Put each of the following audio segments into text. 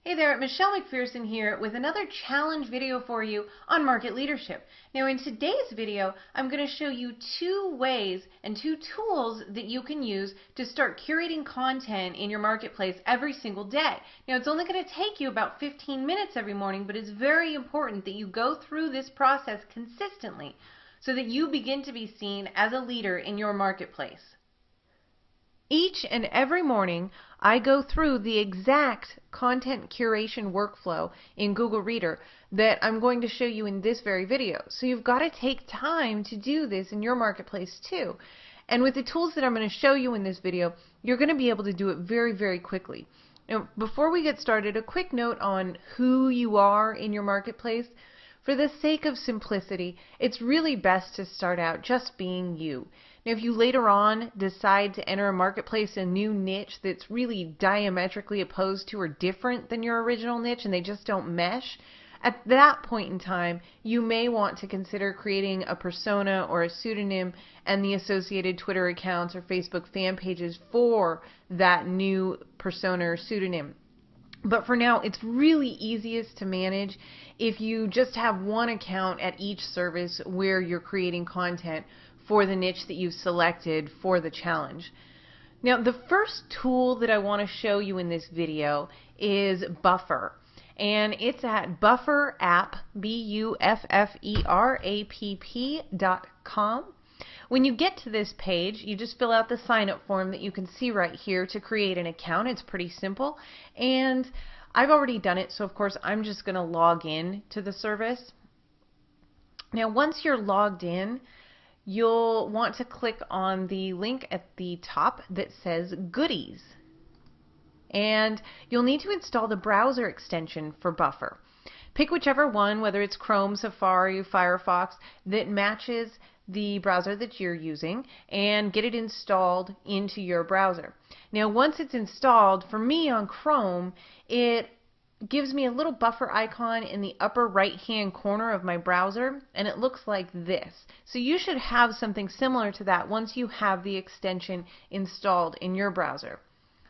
Hey there, Michelle McPherson here with another challenge video for you on market leadership. Now in today's video, I'm going to show you two ways and two tools that you can use to start curating content in your marketplace every single day. Now it's only going to take you about 15 minutes every morning, but it's very important that you go through this process consistently so that you begin to be seen as a leader in your marketplace. Each and every morning, I go through the exact content curation workflow in Google Reader that I'm going to show you in this very video. So you've got to take time to do this in your marketplace too. And with the tools that I'm going to show you in this video, you're going to be able to do it very, very quickly. Now, before we get started, a quick note on who you are in your marketplace. For the sake of simplicity, it's really best to start out just being you. Now, if you later on decide to enter a marketplace, a new niche that's really diametrically opposed to or different than your original niche and they just don't mesh, at that point in time, you may want to consider creating a persona or a pseudonym and the associated Twitter accounts or Facebook fan pages for that new persona or pseudonym. But for now, it's really easiest to manage if you just have one account at each service where you're creating content for the niche that you've selected for the challenge. Now, the first tool that I want to show you in this video is Buffer. And it's at bufferapp, bufferapp.com. When you get to this page, you just fill out the sign-up form that you can see right here to create an account. It's pretty simple. And I've already done it, so of course I'm just going to log in to the service. Now, once you're logged in, you'll want to click on the link at the top that says Goodies. And you'll need to install the browser extension for Buffer. Pick whichever one, whether it's Chrome, Safari, Firefox, that matches the browser that you're using, and get it installed into your browser. Now once it's installed, for me on Chrome, it gives me a little buffer icon in the upper right hand corner of my browser, and it looks like this. So you should have something similar to that once you have the extension installed in your browser.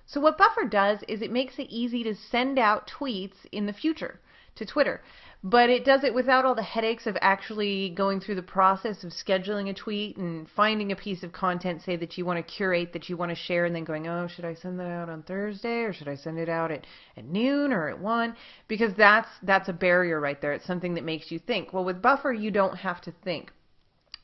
So what Buffer does is it makes it easy to send out tweets in the future to Twitter. But it does it without all the headaches of actually going through the process of scheduling a tweet and finding a piece of content, say, that you want to curate, that you want to share, and then going, oh, should I send that out on Thursday, or should I send it out at noon or at 1? Because that's a barrier right there. It's something that makes you think. Well, with Buffer, you don't have to think.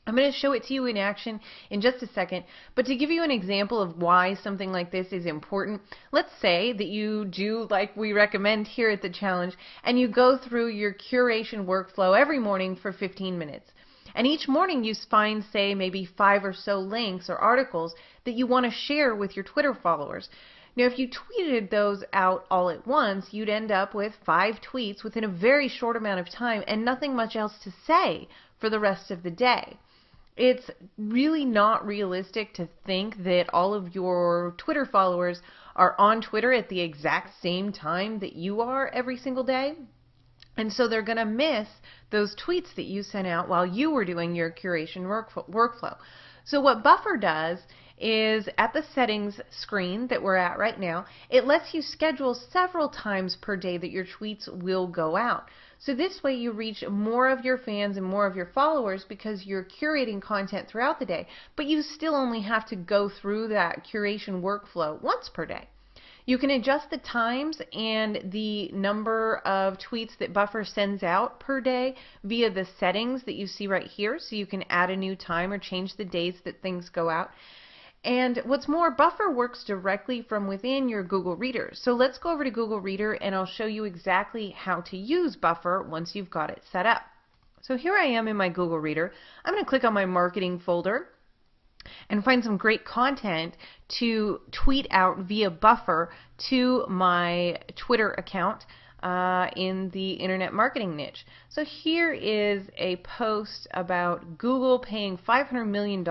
I'm going to show it to you in action in just a second, but to give you an example of why something like this is important, let's say that you do like we recommend here at the challenge, and you go through your curation workflow every morning for 15 minutes. And each morning you find, say, maybe 5 or so links or articles that you want to share with your Twitter followers. Now, if you tweeted those out all at once, you'd end up with 5 tweets within a very short amount of time and nothing much else to say for the rest of the day. It's really not realistic to think that all of your Twitter followers are on Twitter at the exact same time that you are every single day. And so they're going to miss those tweets that you sent out while you were doing your curation workflow. So what Buffer does is, at the settings screen that we're at right now, it lets you schedule several times per day that your tweets will go out. So this way you reach more of your fans and more of your followers because you're curating content throughout the day, but you still only have to go through that curation workflow once per day. You can adjust the times and the number of tweets that Buffer sends out per day via the settings that you see right here, so you can add a new time or change the days that things go out. And what's more, Buffer works directly from within your Google Reader. So let's go over to Google Reader and I'll show you exactly how to use Buffer once you've got it set up. So here I am in my Google Reader. I'm going to click on my marketing folder and find some great content to tweet out via Buffer to my Twitter account in the internet marketing niche. So here is a post about Google paying $500 million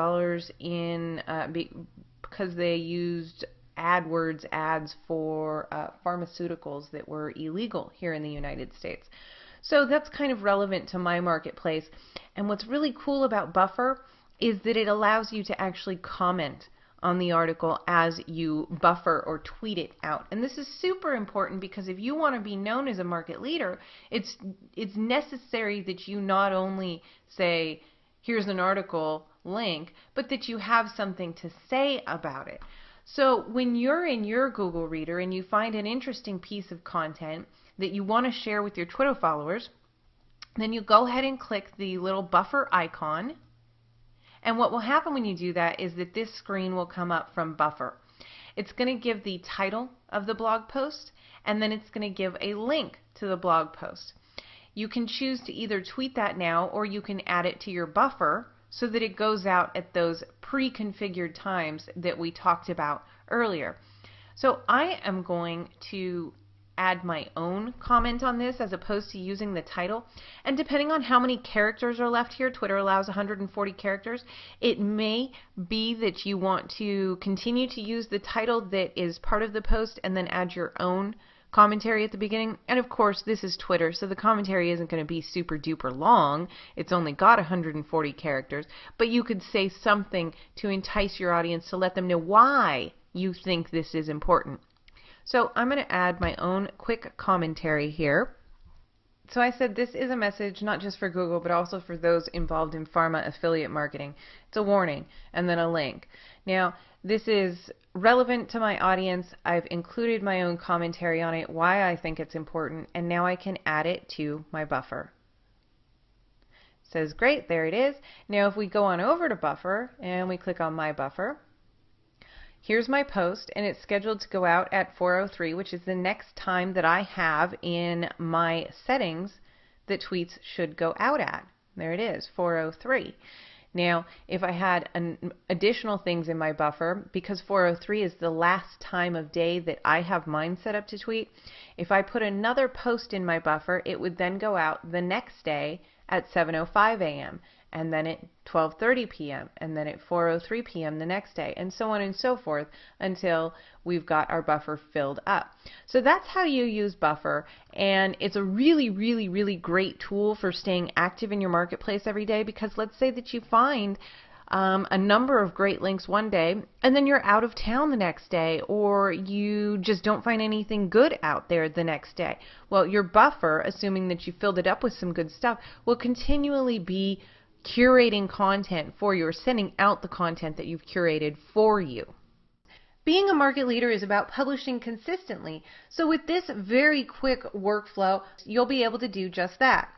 because they used AdWords ads for pharmaceuticals that were illegal here in the United States. So that's kind of relevant to my marketplace. And what's really cool about Buffer is that it allows you to actually comment on the article as you buffer or tweet it out. And this is super important because if you want to be known as a market leader, it's necessary that you not only say, here's an article link, but that you have something to say about it. So when you're in your Google Reader and you find an interesting piece of content that you want to share with your Twitter followers, then you go ahead and click the little buffer icon. And what will happen when you do that is that this screen will come up from Buffer. It's going to give the title of the blog post, and then it's going to give a link to the blog post. You can choose to either tweet that now, or you can add it to your buffer so that it goes out at those pre-configured times that we talked about earlier. So I am going to add my own comment on this as opposed to using the title, and depending on how many characters are left here, Twitter allows 140 characters, it may be that you want to continue to use the title that is part of the post and then add your own commentary at the beginning. And of course this is Twitter, so the commentary isn't going to be super duper long, it's only got 140 characters, but you could say something to entice your audience to let them know why you think this is important. So I'm going to add my own quick commentary here. So I said this is a message not just for Google, but also for those involved in pharma affiliate marketing. It's a warning and then a link. Now, this is relevant to my audience. I've included my own commentary on it, why I think it's important, and now I can add it to my buffer. It says great, there it is. Now if we go on over to Buffer and we click on My Buffer, here's my post, and it's scheduled to go out at 4:03, which is the next time that I have in my settings that tweets should go out at. There it is, 4:03. Now, if I had additional things in my buffer, because 4:03 is the last time of day that I have mine set up to tweet, if I put another post in my buffer, it would then go out the next day at 7:05 a.m. and then at 12:30 p.m. and then at 4:03 p.m. the next day, and so on and so forth until we've got our buffer filled up. So that's how you use Buffer, and it's a really, really, really great tool for staying active in your marketplace every day, because let's say that you find a number of great links one day and then you're out of town the next day, or you just don't find anything good out there the next day. Well, your buffer, assuming that you filled it up with some good stuff, will continually be curating content for you, or sending out the content that you've curated for you. Being a market leader is about publishing consistently, so with this very quick workflow, you'll be able to do just that.